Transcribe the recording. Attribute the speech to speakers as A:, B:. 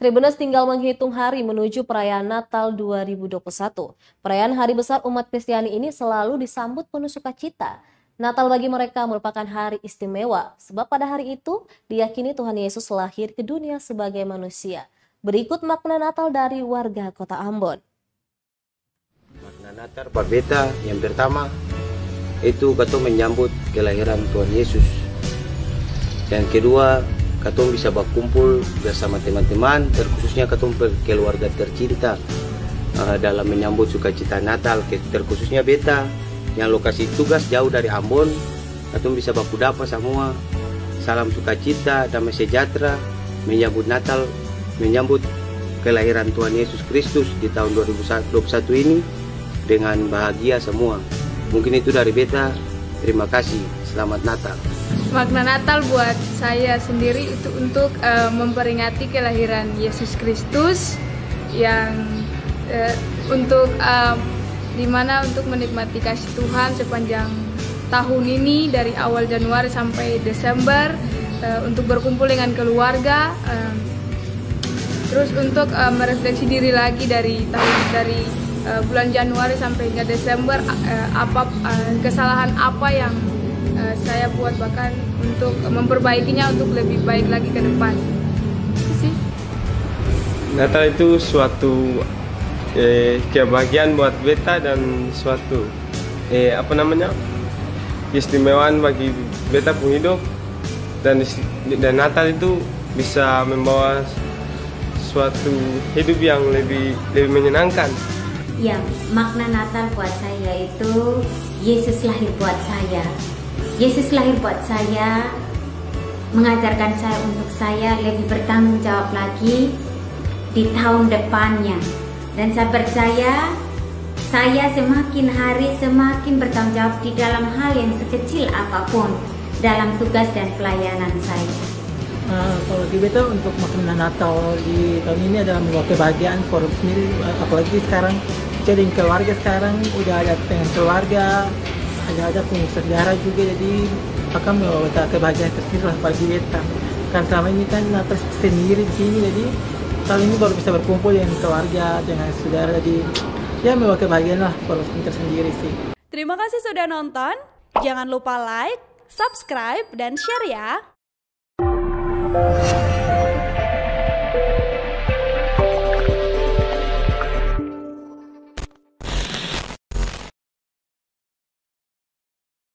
A: Tribuners tinggal menghitung hari menuju perayaan Natal 2021. Perayaan hari besar umat Kristiani ini selalu disambut penuh sukacita. Natal bagi mereka merupakan hari istimewa, sebab pada hari itu diyakini Tuhan Yesus lahir ke dunia sebagai manusia. Berikut makna Natal dari warga kota Ambon.
B: Makna Natal Babeta yang pertama itu katong menyambut kelahiran Tuhan Yesus. Yang kedua, katong bisa berkumpul bersama teman-teman, terkhususnya katong keluarga tercinta dalam menyambut sukacita Natal, terkhususnya beta yang lokasi tugas jauh dari Ambon. Katong bisa baku dapa semua, salam sukacita, damai sejahtera, menyambut Natal, menyambut kelahiran Tuhan Yesus Kristus di tahun 2021 ini dengan bahagia semua. Mungkin itu dari beta, terima kasih, selamat Natal.
C: Makna Natal buat saya sendiri itu untuk memperingati kelahiran Yesus Kristus yang untuk dimana untuk menikmati kasih Tuhan sepanjang tahun ini dari awal Januari sampai Desember, untuk berkumpul dengan keluarga, terus untuk merefleksi diri lagi dari bulan Januari sampai hingga Desember, kesalahan apa yang saya buat, bahkan untuk memperbaikinya untuk lebih baik lagi ke depan. Itu sih.
D: Natal itu suatu kebahagiaan buat beta dan suatu keistimewaan bagi beta pun hidup, dan Natal itu bisa membawa suatu hidup yang lebih menyenangkan.
E: Ya, makna Natal buat saya itu Yesus lahir buat saya. Yesus lahir buat saya, mengajarkan saya untuk saya lebih bertanggung jawab lagi di tahun depannya. Dan saya percaya saya semakin hari semakin bertanggung jawab di dalam hal yang sekecil apapun dalam tugas dan pelayanan saya.
F: Kalau di beta untuk makna Natal di tahun ini adalah membawa kebahagiaan for sendiri, apalagi sekarang jadi keluarga, sekarang udah ada dengan keluarga, ada punya saudara juga, jadi akan membawa kebahagiaan tersendiri lah bagi beta. Kan selama ini kan Natal sendiri di sini, jadi kali ini baru bisa berkumpul dengan keluarga, dengan saudara, jadi ya membawa kebahagiaan lah for tersendiri sih.
G: Terima kasih sudah nonton, jangan lupa like, subscribe, dan share ya.